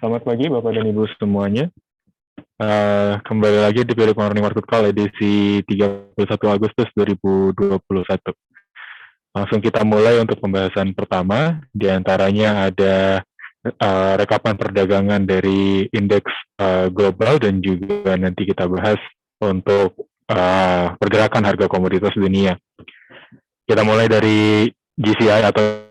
Selamat pagi Bapak dan Ibu semuanya. Kembali lagi di Periodic Morning Market Call edisi 31 Agustus 2021. Langsung kita mulai untuk pembahasan pertama. Di antaranya ada rekapan perdagangan dari indeks global dan juga nanti kita bahas untuk pergerakan harga komoditas dunia. Kita mulai dari GCI atau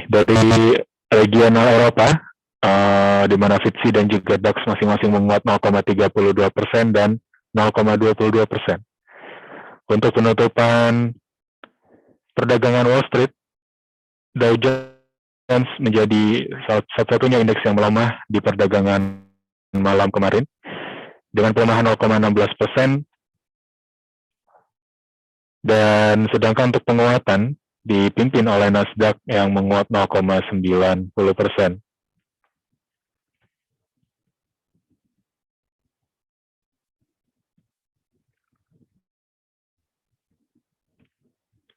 dari regional Eropa, di mana FTSE dan juga DAX masing-masing menguat 0,32% dan 0,22%. Untuk penutupan perdagangan Wall Street, Dow Jones menjadi satu-satunya indeks yang melemah di perdagangan malam kemarin dengan pelemahan 0,16%, dan sedangkan untuk penguatan dipimpin oleh Nasdaq yang menguat 0,90%.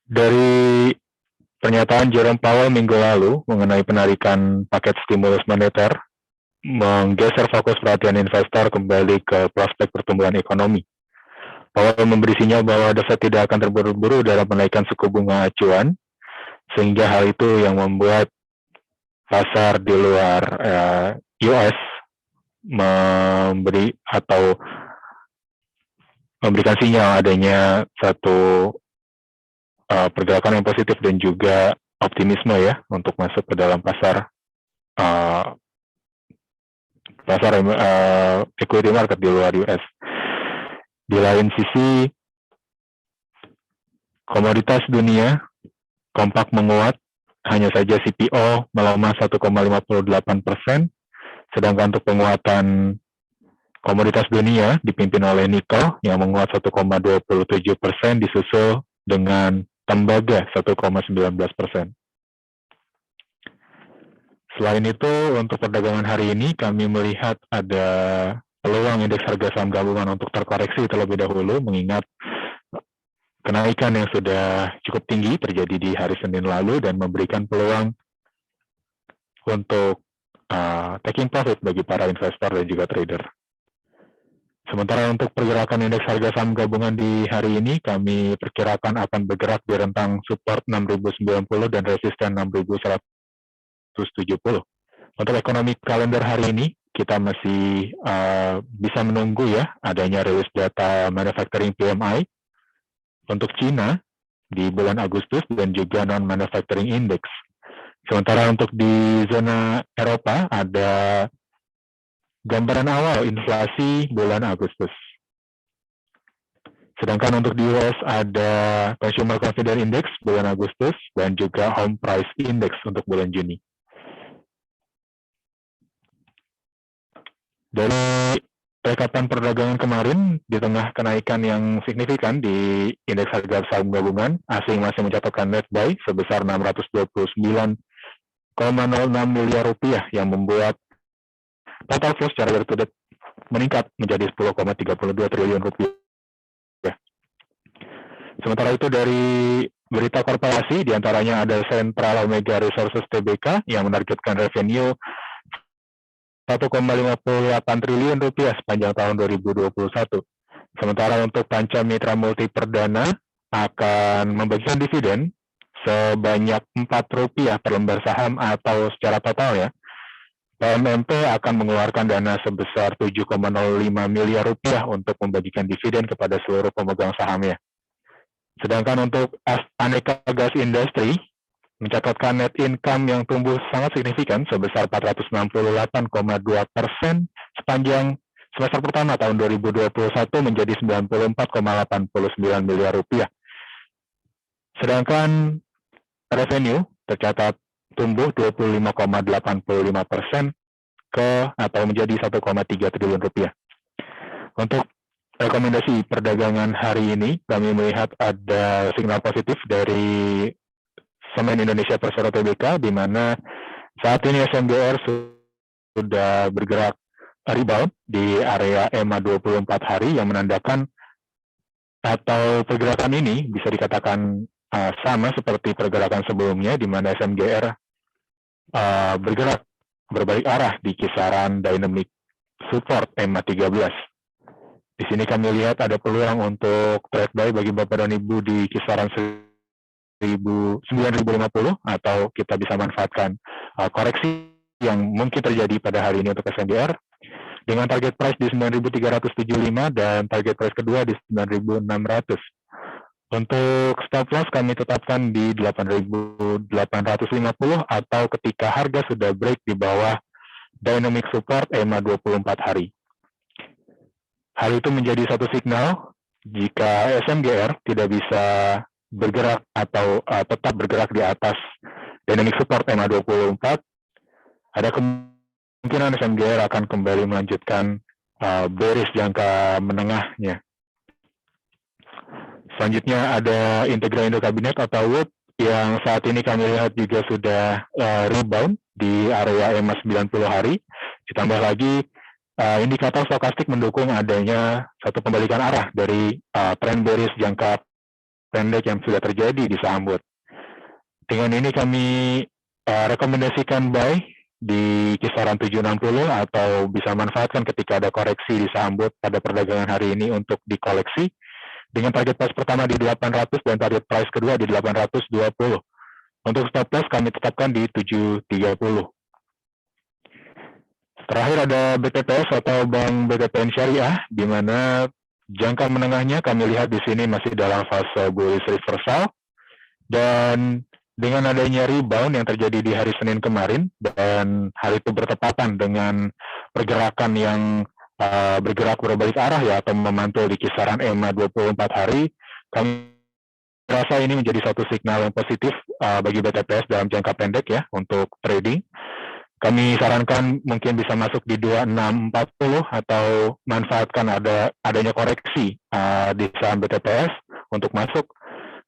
Dari pernyataan Jerome Powell minggu lalu mengenai penarikan paket stimulus moneter, menggeser fokus perhatian investor kembali ke prospek pertumbuhan ekonomi. Powell memberi sinyal bahwa The Fed tidak akan terburu-buru dalam menaikkan suku bunga acuan, sehingga hal itu yang membuat pasar di luar US memberikan sinyal adanya satu pergerakan yang positif dan juga optimisme ya untuk masuk ke dalam pasar equity market di luar US. Di lain sisi, komoditas dunia kompak menguat, hanya saja CPO melemah 1,58%, sedangkan untuk penguatan komoditas dunia dipimpin oleh nikel yang menguat 1,27%, disusul dengan tembaga 1,19%. Selain itu, untuk perdagangan hari ini kami melihat ada peluang indeks harga saham gabungan untuk terkoreksi terlebih dahulu, mengingat kenaikan yang sudah cukup tinggi terjadi di hari Senin lalu dan memberikan peluang untuk taking profit bagi para investor dan juga trader. Sementara untuk pergerakan indeks harga saham gabungan di hari ini, kami perkirakan akan bergerak di rentang support 6.090 dan resisten 6.170. Untuk ekonomi kalender hari ini, kita masih bisa menunggu ya adanya rilis data manufacturing PMI untuk Cina di bulan Agustus dan juga non-manufacturing index. Sementara untuk di zona Eropa ada gambaran awal inflasi bulan Agustus. Sedangkan untuk di US ada Consumer Confidence Index bulan Agustus dan juga Home Price Index untuk bulan Juni. Dari rekapan perdagangan kemarin, di tengah kenaikan yang signifikan di indeks harga saham gabungan, asing masih mencatatkan net buy sebesar 629,06 miliar rupiah yang membuat total flow secara year to date meningkat menjadi 10,32 triliun rupiah. Sementara itu dari berita korporasi, diantaranya ada Central Omega Resources Tbk yang menargetkan revenue 1,58 triliun rupiah sepanjang tahun 2021. Sementara untuk Panca Mitra Multi Perdana akan membagikan dividen sebanyak Rp4 per lembar saham atau secara total ya. PMMP akan mengeluarkan dana sebesar 7,05 miliar rupiah untuk membagikan dividen kepada seluruh pemegang sahamnya. Sedangkan untuk Aneka Gas Industri mencatatkan net income yang tumbuh sangat signifikan sebesar 468,2% sepanjang semester pertama tahun 2021 menjadi 94,89 miliar rupiah. Sedangkan revenue tercatat tumbuh 25,85% atau menjadi 1,3 triliun rupiah. Untuk rekomendasi perdagangan hari ini, kami melihat ada signal positif dari Semen Indonesia Persero Tbk, di mana saat ini SMGR sudah bergerak rebound di area EMA 24 hari yang menandakan atau pergerakan ini bisa dikatakan sama seperti pergerakan sebelumnya, di mana SMGR bergerak berbalik arah di kisaran dynamic support EMA 13. Di sini kami lihat ada peluang untuk trade buy bagi Bapak dan Ibu di kisaran 9.050 atau kita bisa manfaatkan koreksi yang mungkin terjadi pada hari ini untuk SMGR dengan target price di 9.375 dan target price kedua di 9.600. Untuk stop loss kami tetapkan di 8.850 atau ketika harga sudah break di bawah dynamic support EMA 24 hari. Hal itu menjadi satu signal jika SMGR tidak bisa bergerak atau tetap bergerak di atas dynamic support EMA 24, ada kemungkinan SMGR akan kembali melanjutkan bearish jangka menengahnya. Selanjutnya ada Integra Indo Kabinet atau WOOD yang saat ini kami lihat juga sudah rebound di area EMA 90 hari. Ditambah lagi indikator stokastik mendukung adanya satu pembalikan arah dari tren bearish jangka pendek yang sudah terjadi di saham WOOD. Dengan ini kami rekomendasikan buy di kisaran 760 atau bisa manfaatkan ketika ada koreksi di saham WOOD pada perdagangan hari ini untuk dikoleksi dengan target price pertama di 800 dan target price kedua di 820. Untuk stop loss kami tetapkan di 730. Terakhir ada BTPS atau Bank BTPN Syariah, di mana jangka menengahnya kami lihat di sini masih dalam fase bullish reversal, dan dengan adanya rebound yang terjadi di hari Senin kemarin, dan hal itu bertepatan dengan pergerakan yang bergerak berbalik arah ya, atau memantul di kisaran EMA 24 hari, kami rasa ini menjadi satu signal yang positif bagi BTPS dalam jangka pendek ya untuk trading. Kami sarankan mungkin bisa masuk di 2640 atau manfaatkan adanya koreksi di saham BTPS untuk masuk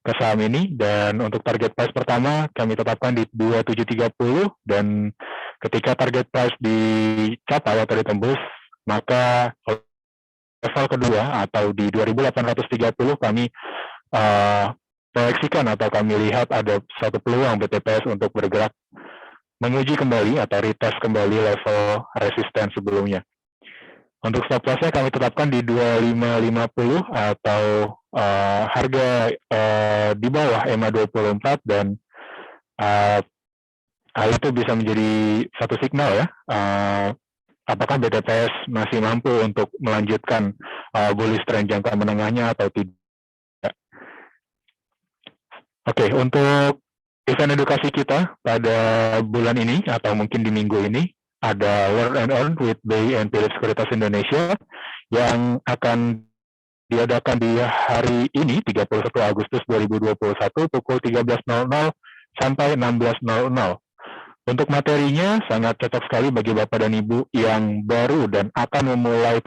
ke saham ini, dan untuk target price pertama kami tetapkan di 2730, dan ketika target price dicapai atau ditembus, maka level kedua atau di 2830 kami proyeksikan atau kami lihat ada satu peluang BTPS untuk bergerak menguji kembali atau retest kembali level resisten sebelumnya. Untuk stop loss-nya kami tetapkan di 2550 atau harga di bawah EMA 24, dan hal itu bisa menjadi satu signal ya, apakah BTPS masih mampu untuk melanjutkan bullish trend jangka menengahnya atau tidak. Oke, untuk event edukasi kita pada bulan ini atau mungkin di minggu ini ada Learn and Earn with BI and Philips Sekuritas Indonesia yang akan diadakan di hari ini 31 Agustus 2021 pukul 13.00 sampai 16.00. Untuk materinya sangat cocok sekali bagi Bapak dan Ibu yang baru dan akan memulai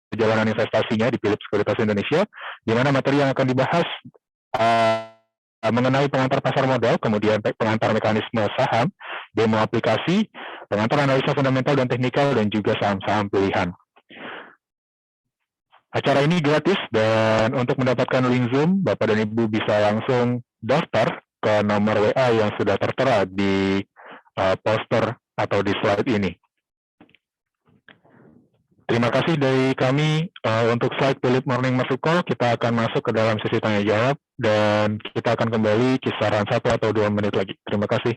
perjalanan investasinya di Philips Sekuritas Indonesia, di mana materi yang akan dibahas mengenai pengantar pasar modal, kemudian pengantar mekanisme saham, demo aplikasi, pengantar analisa fundamental dan teknikal, dan juga saham-saham pilihan. Acara ini gratis, dan untuk mendapatkan link Zoom, Bapak dan Ibu bisa langsung daftar ke nomor WA yang sudah tertera di poster atau di slide ini. Terima kasih dari kami untuk slide Philip Morning Market Call. Kita akan masuk ke dalam sesi tanya jawab dan kita akan kembali kisaran 1 atau 2 menit lagi. Terima kasih.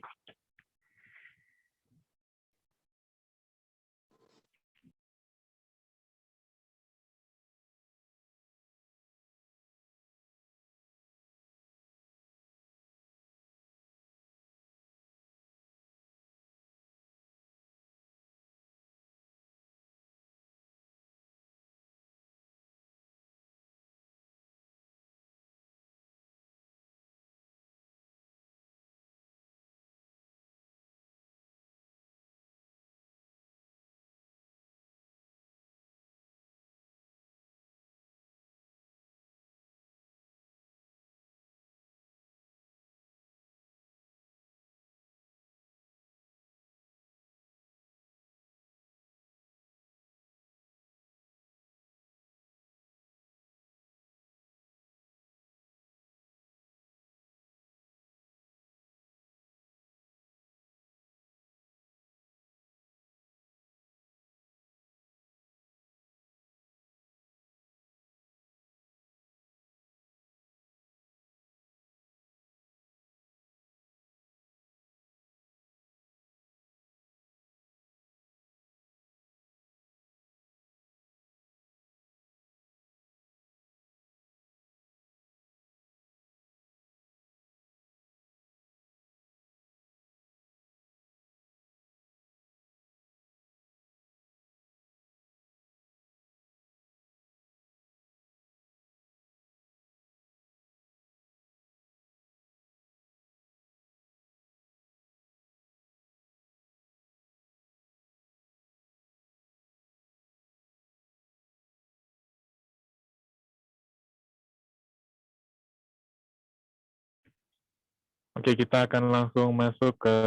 Oke, kita akan langsung masuk ke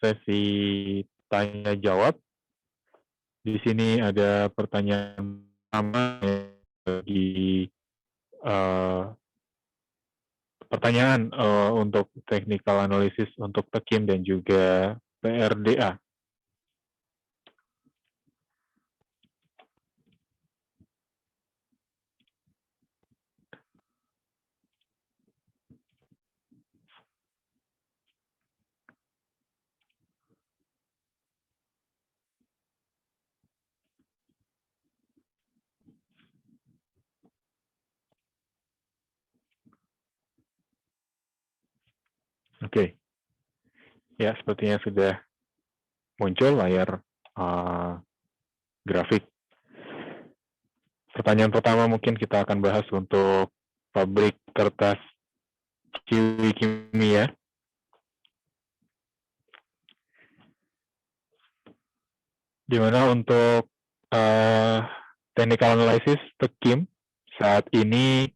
sesi tanya jawab. Di sini ada pertanyaan pertama bagi pertanyaan untuk technical analysis untuk TEKIM dan juga PRDA. Oke, ya sepertinya sudah muncul layar grafik. Pertanyaan pertama mungkin kita akan bahas untuk pabrik kertas Ciwi Kimia. Di mana untuk technical analysis TEKIM saat ini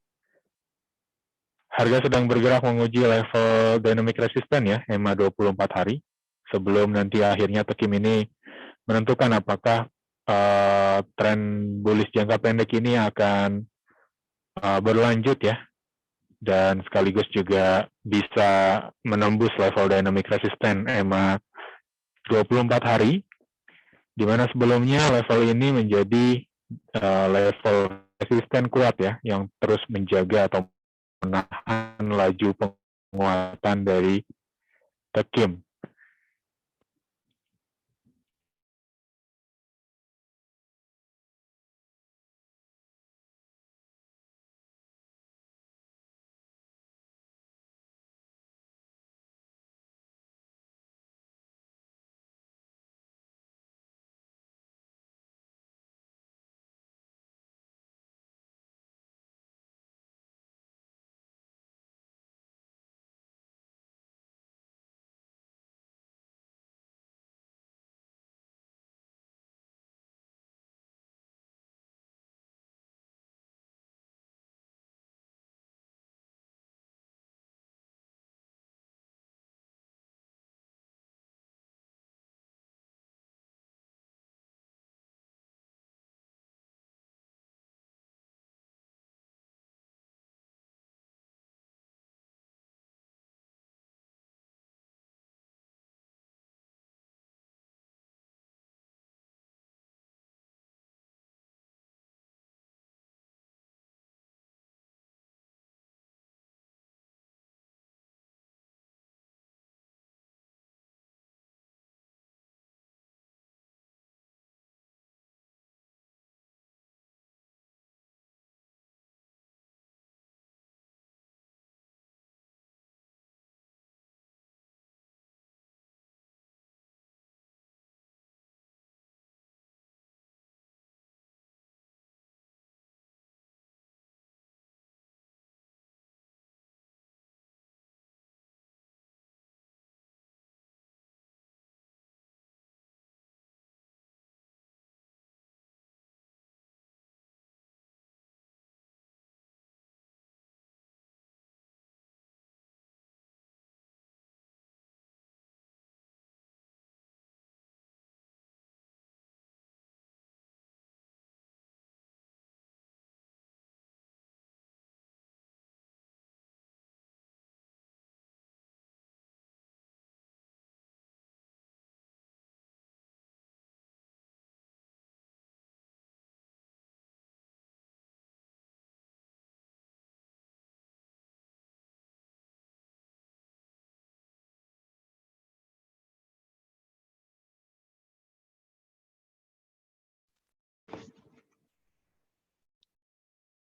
harga sedang bergerak menguji level dynamic resistance ya, EMA 24 hari, sebelum nanti akhirnya TEKIM ini menentukan apakah tren bullish jangka pendek ini akan berlanjut ya, dan sekaligus juga bisa menembus level dynamic resistance EMA 24 hari di mana sebelumnya level ini menjadi level resisten kuat ya, yang terus menjaga atau menahan laju penguatan dari Tekim.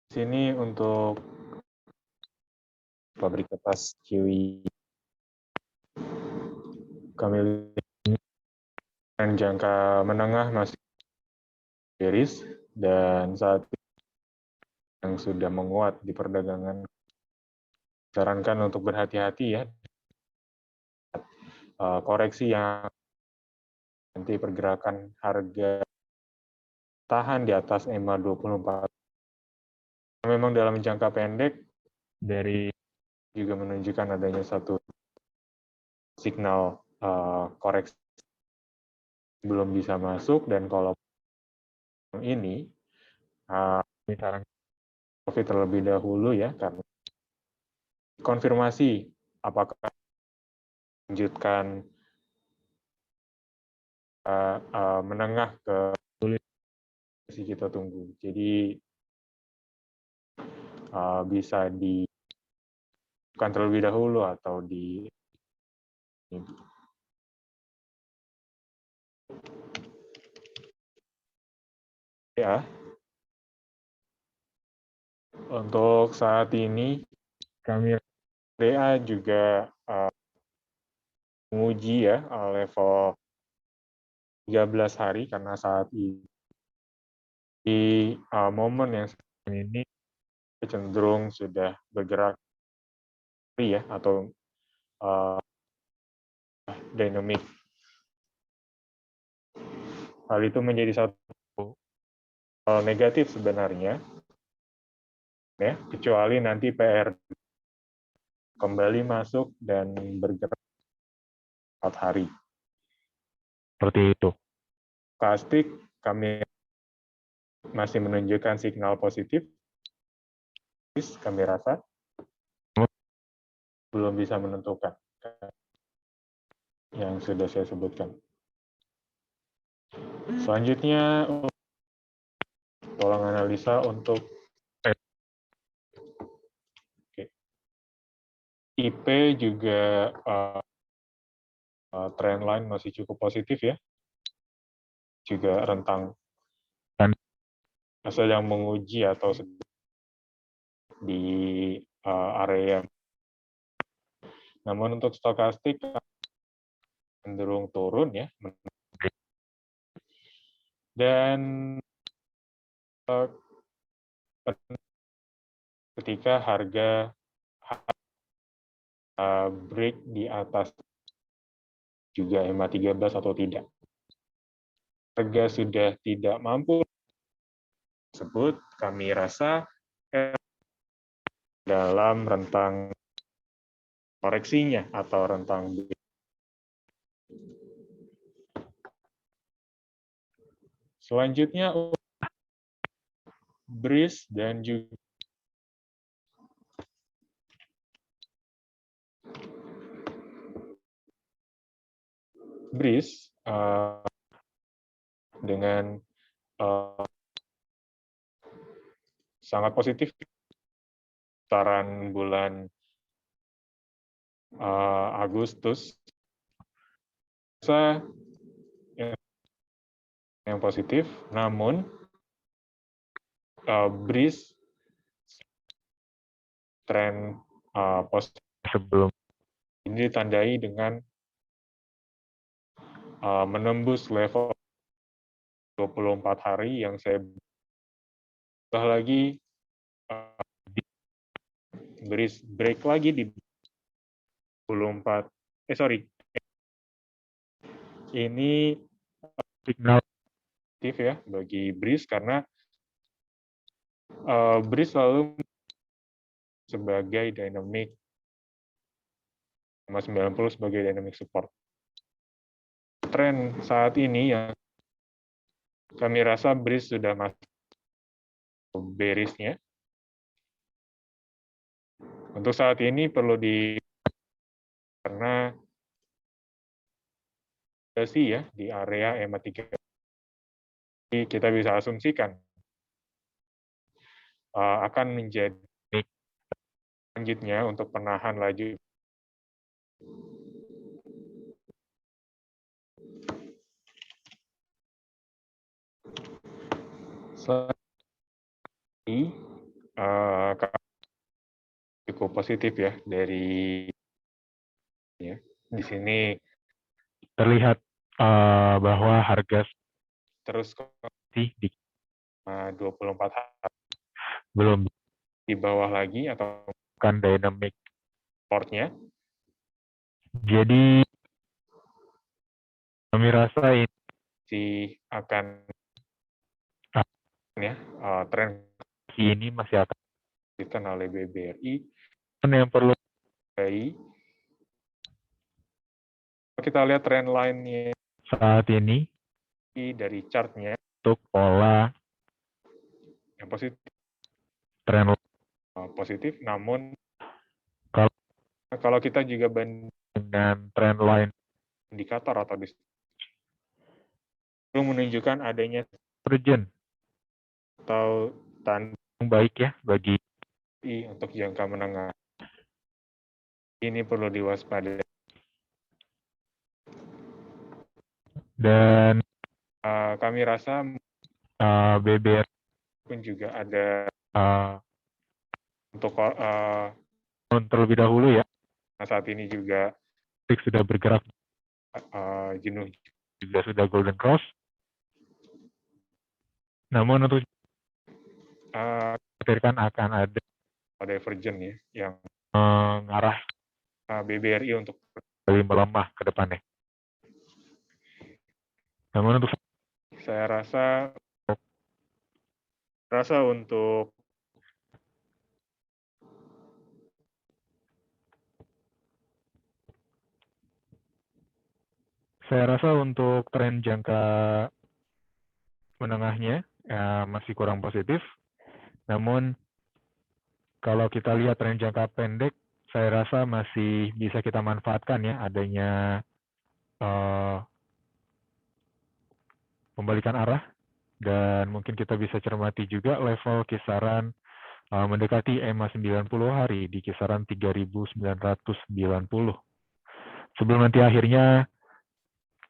Sini untuk pabrik kertas Kiwi kami lihat jangka menengah masih bearish dan saat yang sudah menguat di perdagangan, sarankan untuk berhati-hati ya, koreksi yang nanti pergerakan harga tahan di atas EMA 24. Memang dalam jangka pendek dari juga menunjukkan adanya satu signal koreksi belum bisa masuk, dan kalau ini misalnya profit terlebih dahulu ya, karena konfirmasi apakah lanjutkan menengah ke sulit, kita tunggu. Jadi bisa dibukan terlebih dahulu atau di ya. Untuk saat ini kami DA juga menguji ya level 13 hari, karena saat ini di momen yang sekarang ini cenderung sudah bergerak ya, atau dynamic. Hal itu menjadi satu hal negatif sebenarnya ya, kecuali nanti PR kembali masuk dan bergerak 4 hari. Seperti itu. Plastik kami masih menunjukkan signal positif, kami rasa belum bisa menentukan yang sudah saya sebutkan. Selanjutnya, tolong analisa untuk IP juga trendline masih cukup positif ya, juga rentang dan sedang menguji atau di area. Namun untuk stokastik cenderung turun ya, dan ketika harga break di atas juga EMA 13 atau tidak. Harga sudah tidak mampu tersebut, kami rasa dalam rentang koreksinya atau rentang selanjutnya BRIS dan juga BRIS dengan sangat positif saran bulan Agustus yang positif, namun BRIS tren positif sebelum ini ditandai dengan menembus level 24 hari yang saya lagi BRIS break lagi di 24 ini signal positif ya bagi BRIS karena BRIS selalu sebagai dynamic 90 sebagai dynamic support. Tren saat ini yang kami rasa BRIS sudah masuk bearish-nya. Untuk saat ini perlu karena ya di area EMA 3. Kita bisa asumsikan akan menjadi selanjutnya untuk penahan laju. Cukup positif ya dari di sini terlihat bahwa harga terus di 24 hari belum di bawah lagi atau kan dynamic supportnya. Jadi kami rasa ini akan ya tren ini masih akan dilanjutkan oleh BBRI. Yang perlu kita lihat trend line-nya saat ini dari chart-nya untuk pola yang positif, tren positif, namun kalau kita juga banding dengan trend line indikator atau belum menunjukkan adanya divergen atau tanda yang baik ya bagi untuk jangka menengah. Ini perlu diwaspadai. Dan kami rasa BBR pun juga ada untuk terlebih dahulu ya. Nah, saat ini juga sudah bergerak jenuh juga sudah golden cross. Namun untuk khawatirkan akan ada divergen ya yang mengarah BBRI untuk lebih melemah ke depannya. Namun untuk saya rasa untuk tren jangka menengahnya masih kurang positif. Namun kalau kita lihat tren jangka pendek, saya rasa masih bisa kita manfaatkan ya adanya pembalikan arah, dan mungkin kita bisa cermati juga level kisaran mendekati EMA 90 hari di kisaran 3.990. Sebelum nanti akhirnya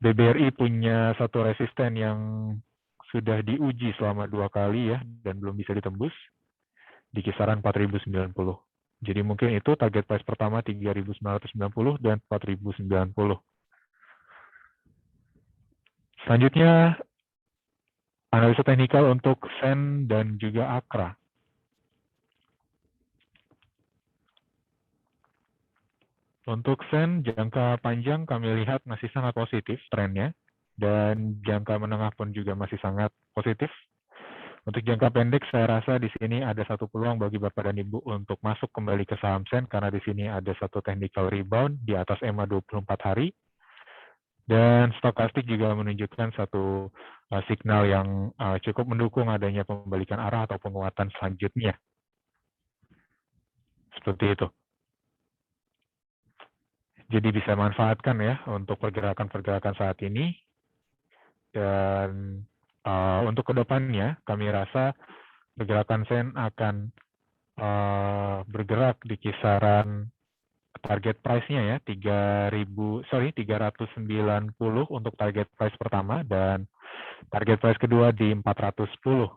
BBRI punya satu resisten yang sudah diuji selama 2 kali ya, dan belum bisa ditembus di kisaran 4.090. Jadi mungkin itu target price pertama 3.990 dan 4.090. Selanjutnya, analisa teknikal untuk SEN dan juga AKRA. Untuk SEN, jangka panjang kami lihat masih sangat positif trennya, dan jangka menengah pun juga masih sangat positif. Untuk jangka pendek, saya rasa di sini ada satu peluang bagi Bapak dan Ibu untuk masuk kembali ke saham SEN, karena di sini ada satu technical rebound di atas EMA 24 hari, dan stokastik juga menunjukkan satu signal yang cukup mendukung adanya pembalikan arah atau penguatan selanjutnya. Seperti itu. Jadi bisa manfaatkan ya untuk pergerakan-pergerakan saat ini. Dan untuk kedepannya, kami rasa pergerakan SEN akan bergerak di kisaran target price-nya ya, 390 untuk target price pertama, dan target price kedua di 410.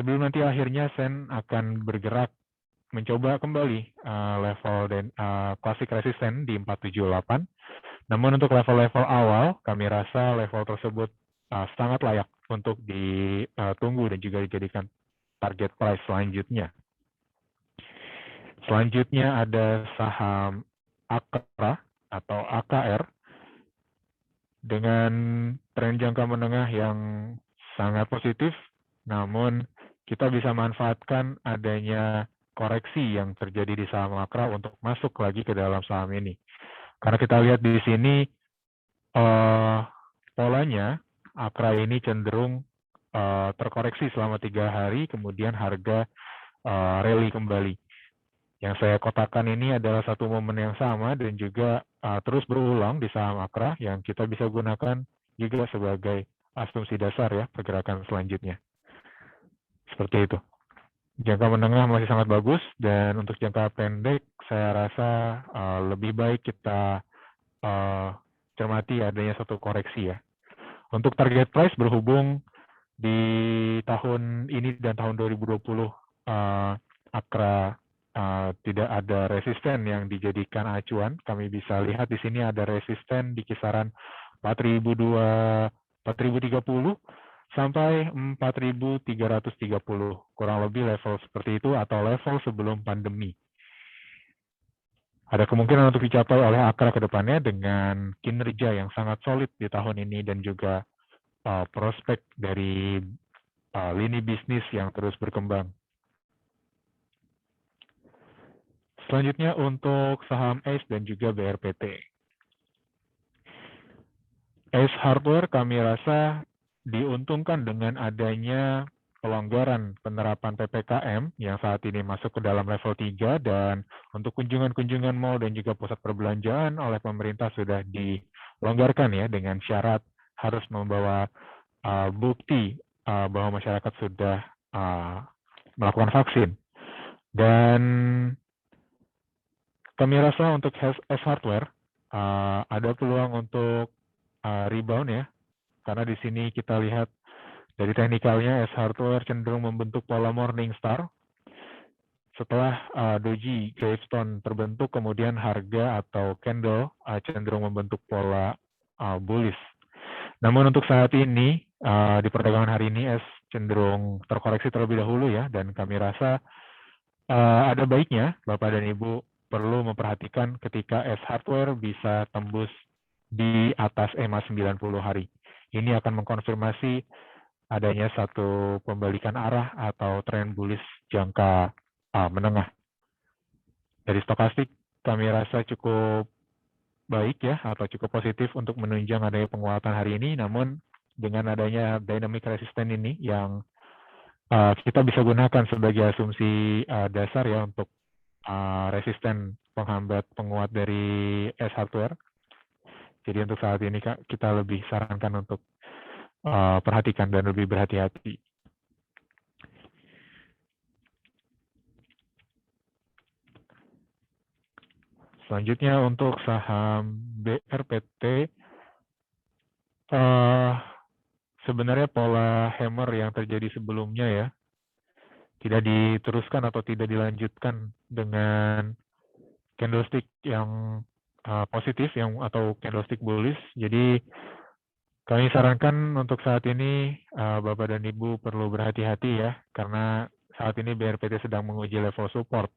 Sebelum nanti akhirnya SEN akan bergerak mencoba kembali level dan classic resistance di 478. Namun untuk level-level awal, kami rasa level tersebut sangat layak untuk ditunggu dan juga dijadikan target price selanjutnya. Selanjutnya ada saham AKRA atau AKR dengan tren jangka menengah yang sangat positif, namun kita bisa manfaatkan adanya koreksi yang terjadi di saham AKRA untuk masuk lagi ke dalam saham ini. Karena kita lihat di sini polanya AKRA ini cenderung terkoreksi selama 3 hari, kemudian harga rally kembali. Yang saya kotakan ini adalah satu momen yang sama dan juga terus berulang di saham AKRA yang kita bisa gunakan juga sebagai asumsi dasar ya pergerakan selanjutnya. Seperti itu. Jangka menengah masih sangat bagus, dan untuk jangka pendek saya rasa lebih baik kita cermati adanya satu koreksi ya. Untuk target price berhubung di tahun ini dan tahun 2020 AKRA tidak ada resisten yang dijadikan acuan. Kami bisa lihat di sini ada resisten di kisaran 4.030 sampai 4.330, kurang lebih level seperti itu atau level sebelum pandemi. Ada kemungkinan untuk dicapai oleh AKRA ke depannya dengan kinerja yang sangat solid di tahun ini dan juga prospek dari lini bisnis yang terus berkembang. Selanjutnya untuk saham ACE dan juga BRPT. ACE Hardware kami rasa diuntungkan dengan adanya pelonggaran penerapan PPKM yang saat ini masuk ke dalam level 3, dan untuk kunjungan-kunjungan mal dan juga pusat perbelanjaan oleh pemerintah sudah dilonggarkan ya, dengan syarat harus membawa bukti bahwa masyarakat sudah melakukan vaksin. Dan kami rasa untuk ACE Hardware ada peluang untuk rebound ya, karena di sini kita lihat dari teknikalnya ACE Hardware cenderung membentuk pola Morningstar. Setelah doji gravestone terbentuk, kemudian harga atau candle cenderung membentuk pola bullish. Namun untuk saat ini di perdagangan hari ini ACE cenderung terkoreksi terlebih dahulu ya, dan kami rasa ada baiknya Bapak dan Ibu perlu memperhatikan ketika ACE Hardware bisa tembus di atas EMA 90 hari. Ini akan mengkonfirmasi adanya satu pembalikan arah atau tren bullish jangka menengah. Dari stokastik kami rasa cukup baik ya, atau cukup positif untuk menunjang adanya penguatan hari ini, namun dengan adanya dynamic resistance ini yang kita bisa gunakan sebagai asumsi dasar ya untuk resisten penghambat penguat dari ACE Hardware. Jadi untuk saat ini kita lebih sarankan untuk perhatikan dan lebih berhati-hati. Selanjutnya untuk saham BRPT, sebenarnya pola hammer yang terjadi sebelumnya ya, tidak diteruskan atau tidak dilanjutkan dengan candlestick yang positif atau candlestick bullish. Jadi kami sarankan untuk saat ini Bapak dan Ibu perlu berhati-hati ya, karena saat ini BRPT sedang menguji level support.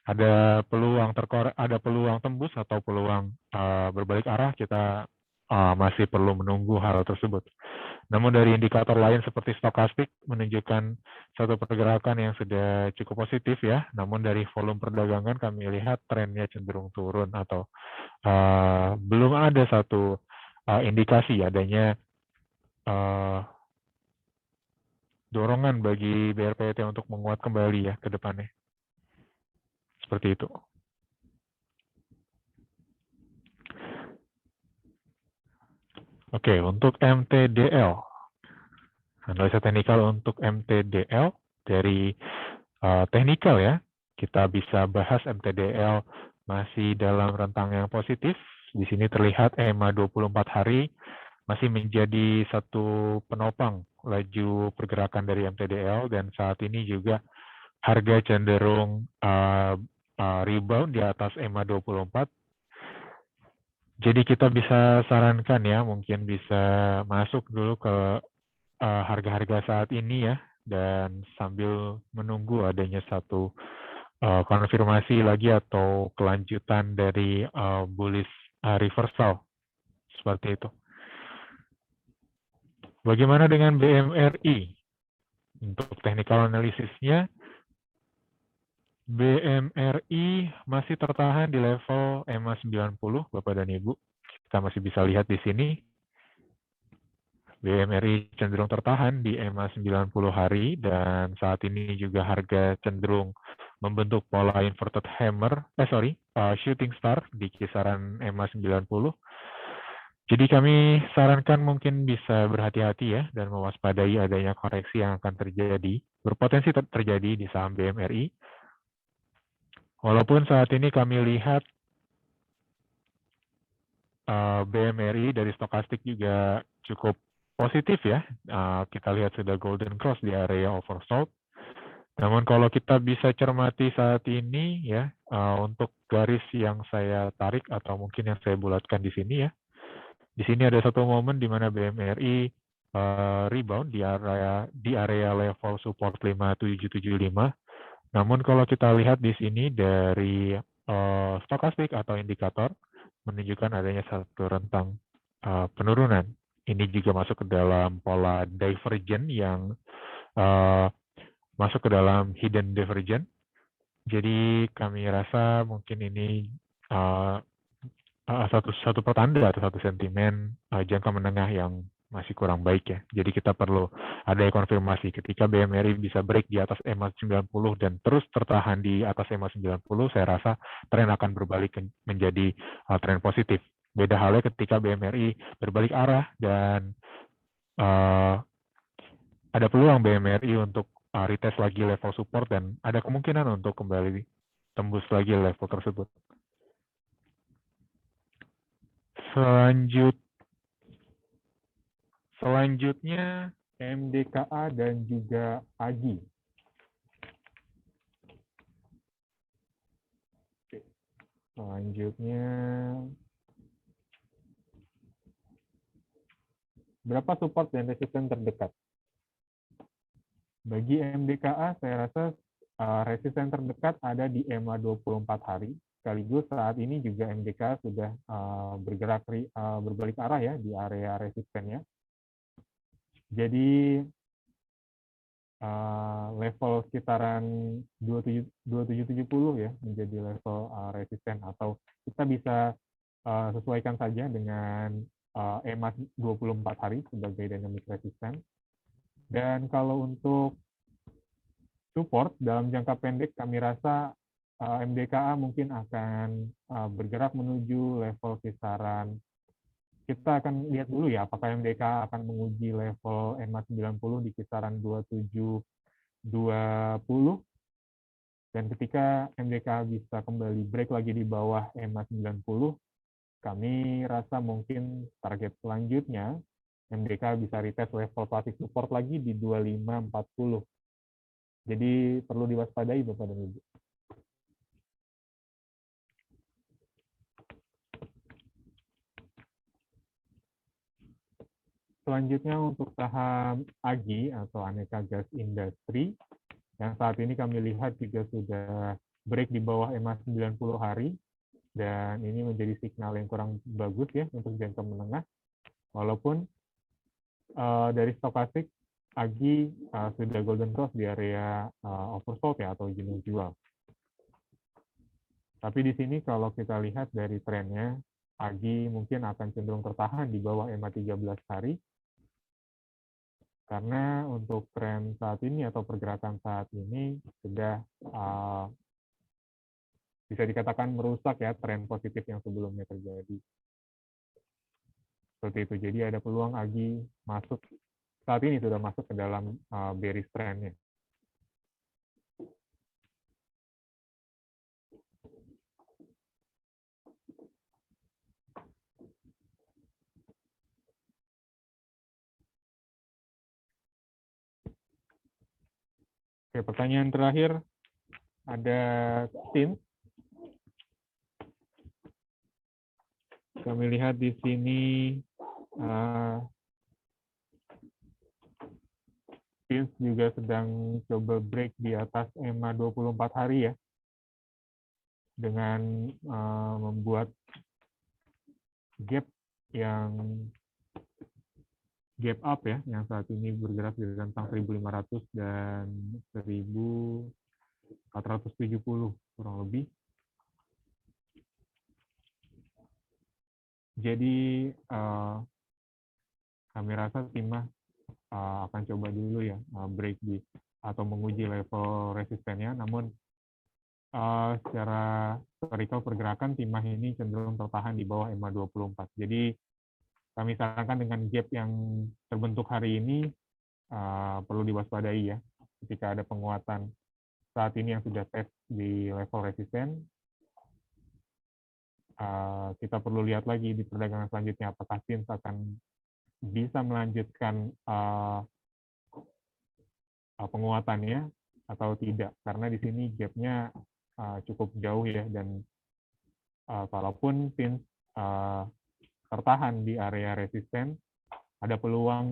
Ada peluang tembus atau peluang berbalik arah, kita masih perlu menunggu hal tersebut. Namun dari indikator lain seperti stokastik menunjukkan satu pergerakan yang sudah cukup positif ya. Namun dari volume perdagangan kami lihat trennya cenderung turun atau belum ada satu indikasi adanya dorongan bagi BRPT untuk menguat kembali ya ke depannya. Seperti itu. Oke, untuk MTDL. Analisa teknikal untuk MTDL dari teknikal ya. Kita bisa bahas MTDL masih dalam rentang yang positif. Di sini terlihat EMA 24 hari masih menjadi satu penopang laju pergerakan dari MTDL, dan saat ini juga harga cenderung rebound di atas EMA 24. Jadi kita bisa sarankan ya, mungkin bisa masuk dulu ke harga-harga saat ini ya, dan sambil menunggu adanya satu konfirmasi lagi atau kelanjutan dari bullish reversal. Seperti itu. Bagaimana dengan BMRI? Untuk technical analisisnya, BMRI masih tertahan di level EMA 90, Bapak dan Ibu. Kita masih bisa lihat di sini. BMRI cenderung tertahan di EMA 90 hari, dan saat ini juga harga cenderung membentuk pola inverted hammer, shooting star di kisaran EMA 90. Jadi kami sarankan mungkin bisa berhati-hati ya, dan mewaspadai adanya koreksi yang akan terjadi, berpotensi terjadi di saham BMRI. Walaupun saat ini kami lihat BMRI dari stokastik juga cukup positif ya. Kita lihat sudah golden cross di area oversold. Namun kalau kita bisa cermati saat ini ya, untuk garis yang saya tarik atau mungkin yang saya bulatkan di sini ya. Di sini ada satu momen di mana BMRI rebound di area level support 5775. Namun kalau kita lihat di sini dari stokastik atau indikator menunjukkan adanya satu rentang penurunan. Ini juga masuk ke dalam pola divergent yang masuk ke dalam hidden divergent. Jadi kami rasa mungkin ini satu pertanda atau satu sentimen jangka menengah yang masih kurang baik ya. Jadi kita perlu ada konfirmasi ketika BMRI bisa break di atas EMA 90 dan terus tertahan di atas EMA 90, saya rasa tren akan berbalik menjadi tren positif. Beda halnya ketika BMRI berbalik arah dan ada peluang BMRI untuk retest lagi level support dan ada kemungkinan untuk kembali tembus lagi level tersebut. Selanjutnya MDKA dan juga AGI. Selanjutnya, berapa support dan resisten terdekat? Bagi MDKA, saya rasa resisten terdekat ada di EMA 24 hari. Sekaligus saat ini juga MDKA sudah berbalik arah ya di area resistennya. Jadi level sekitaran 2770 ya menjadi level resisten, atau kita bisa sesuaikan saja dengan EMA 24 hari sebagai dynamic resisten. Dan kalau untuk support dalam jangka pendek, kami rasa MDKA mungkin akan bergerak menuju level kisaran kita akan lihat dulu ya, apakah MDK akan menguji level EMA 90 di kisaran 2720. Dan ketika MDK bisa kembali break lagi di bawah EMA 90, kami rasa mungkin target selanjutnya MDK bisa retest level plastic support lagi di 2540. Jadi perlu diwaspadai Bapak dan Ibu. Selanjutnya untuk saham AGI atau Aneka Gas Industri, yang saat ini kami lihat juga sudah break di bawah EMA 90 hari, dan ini menjadi signal yang kurang bagus ya untuk jangka menengah. Walaupun dari stokastik, AGI sudah golden cross di area oversold ya atau jenuh jual. Tapi di sini kalau kita lihat dari trennya, AGI mungkin akan cenderung tertahan di bawah EMA 13 hari, karena untuk tren saat ini atau pergerakan saat ini sudah bisa dikatakan merusak ya tren positif yang sebelumnya terjadi. Seperti itu. Jadi ada peluang AGI masuk, saat ini sudah masuk ke dalam bearish trend-nya. Oke, pertanyaan terakhir ada Tim. Kami lihat di sini Tim juga sedang coba break di atas EMA 24 hari ya, dengan membuat gap yang gap up ya, yang saat ini bergerak di rentang 1.500 dan 1.470 kurang lebih. Jadi kami rasa timah akan coba dulu ya break di atau menguji level resistennya. Namun secara historical pergerakan timah ini cenderung tertahan di bawah EMA 24. Jadi kami sarankan dengan gap yang terbentuk hari ini perlu diwaspadai ya. Ketika ada penguatan saat ini yang sudah tes di level resisten, kita perlu lihat lagi di perdagangan selanjutnya apakah TINS akan bisa melanjutkan penguatannya atau tidak, karena di sini gapnya cukup jauh ya, dan kalaupun TINS tertahan di area resisten, ada peluang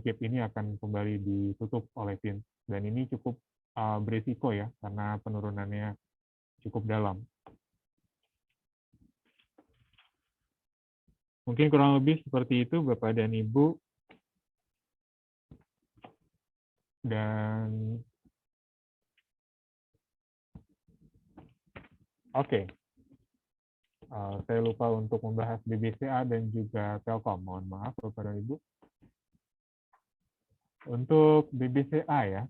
gap ini akan kembali ditutup oleh TINS, dan ini cukup berisiko ya karena penurunannya cukup dalam. Mungkin kurang lebih seperti itu Bapak dan Ibu. Dan oke. Saya lupa untuk membahas BBCA dan juga Telkom. Mohon maaf Bapak dan Ibu. Untuk BBCA ya,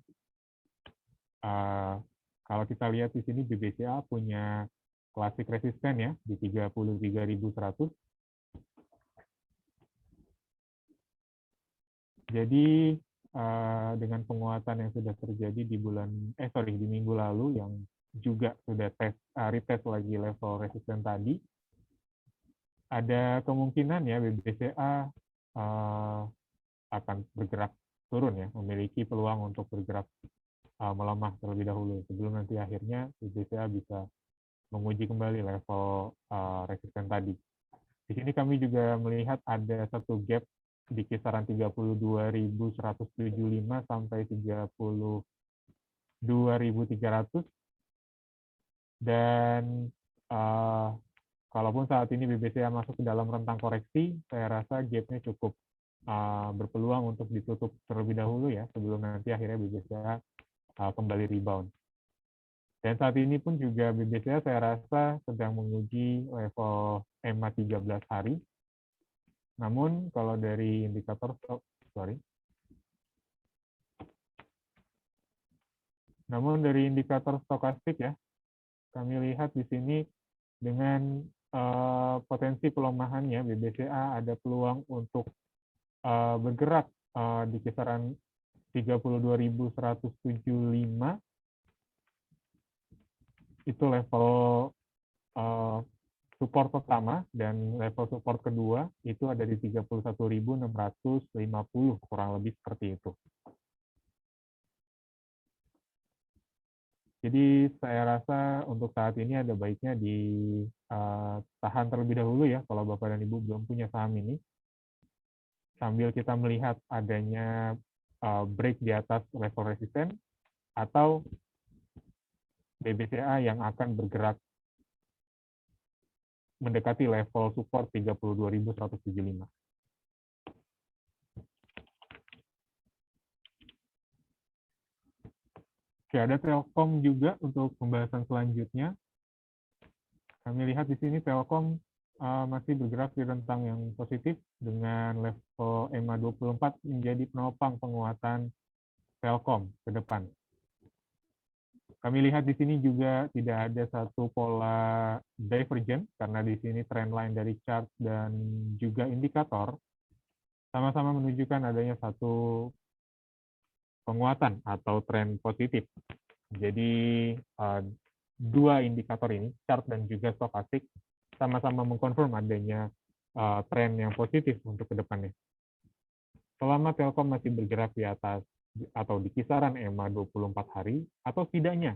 kalau kita lihat di sini BBCA punya klasik resisten ya di 33.100. Jadi dengan penguatan yang sudah terjadi di di minggu lalu yang juga sudah retest lagi level resisten tadi, ada kemungkinan ya BBCA akan bergerak turun ya, memiliki peluang untuk bergerak melemah terlebih dahulu sebelum nanti akhirnya BBCA bisa menguji kembali level resisten tadi. Di sini kami juga melihat ada satu gap di kisaran 32.175 sampai 32.300, dan kalaupun saat ini BBCA masuk ke dalam rentang koreksi, saya rasa gapnya cukup berpeluang untuk ditutup terlebih dahulu ya sebelum nanti akhirnya BBCA kembali rebound. Dan saat ini pun juga BBCA saya rasa sedang menguji level EMA 13 hari. Namun kalau dari indikator stokastik ya, kami lihat di sini dengan potensi pelemahannya BBCA ada peluang untuk bergerak di kisaran 32.175, itu level support pertama, dan level support kedua itu ada di 31.650, kurang lebih seperti itu. Jadi saya rasa untuk saat ini ada baiknya ditahan terlebih dahulu ya, kalau Bapak dan Ibu belum punya saham ini, sambil kita melihat adanya break di atas level resisten, atau BBCA yang akan bergerak mendekati level support 32.175. Oke, ada Telkom juga untuk pembahasan selanjutnya. Kami lihat di sini Telkom masih bergerak di rentang yang positif dengan level EMA 24 menjadi penopang penguatan Telkom ke depan. Kami lihat di sini juga tidak ada satu pola divergent, karena di sini trendline dari chart dan juga indikator sama-sama menunjukkan adanya satu penguatan atau tren positif. Jadi dua indikator ini, chart dan juga stokastik, sama-sama mengkonfirm adanya tren yang positif untuk ke depannya. Selama Telkom masih bergerak di atas atau di kisaran EMA 24 hari, atau setidaknya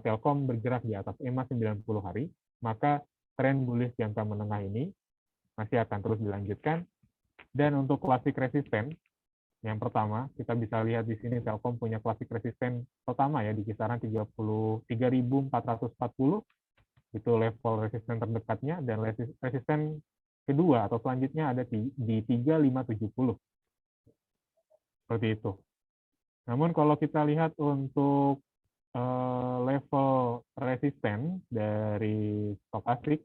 Telkom bergerak di atas EMA 90 hari, maka tren bullish jangka menengah ini masih akan terus dilanjutkan. Dan untuk klasik resisten, yang pertama, kita bisa lihat di sini Telkom punya klasik resisten pertama ya di kisaran 33.440, itu level resisten terdekatnya, dan resisten kedua atau selanjutnya ada di 3570. Seperti itu. Namun kalau kita lihat untuk level resisten dari stokastik,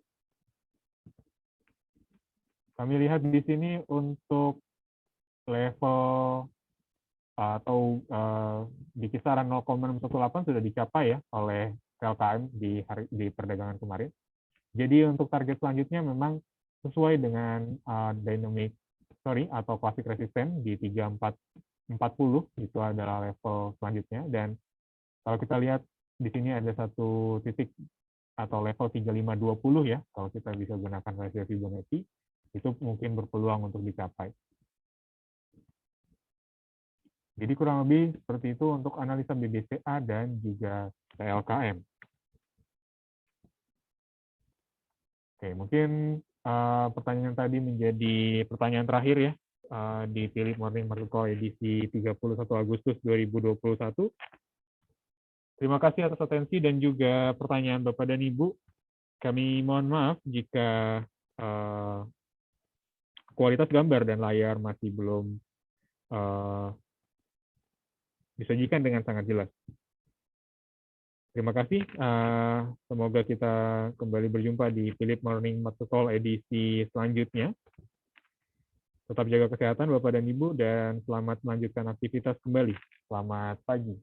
kami lihat di sini untuk level atau di kisaran 0,618 sudah dicapai ya oleh LKM di perdagangan kemarin. Jadi untuk target selanjutnya memang sesuai dengan atau klasik resisten di 3440, itu adalah level selanjutnya. Dan kalau kita lihat di sini ada satu titik atau level 3520 ya, kalau kita bisa gunakan rasio Fibonacci, itu mungkin berpeluang untuk dicapai. Jadi kurang lebih seperti itu untuk analisa BBCA dan juga TLKM. Oke, mungkin pertanyaan tadi menjadi pertanyaan terakhir ya di Philip Morning Market Call edisi 31 Agustus 2021. Terima kasih atas atensi dan juga pertanyaan Bapak dan Ibu. Kami mohon maaf jika kualitas gambar dan layar masih belum disajikan dengan sangat jelas. Terima kasih. Semoga kita kembali berjumpa di Philip Morning Market Call edisi selanjutnya. Tetap jaga kesehatan Bapak dan Ibu, dan selamat melanjutkan aktivitas kembali. Selamat pagi.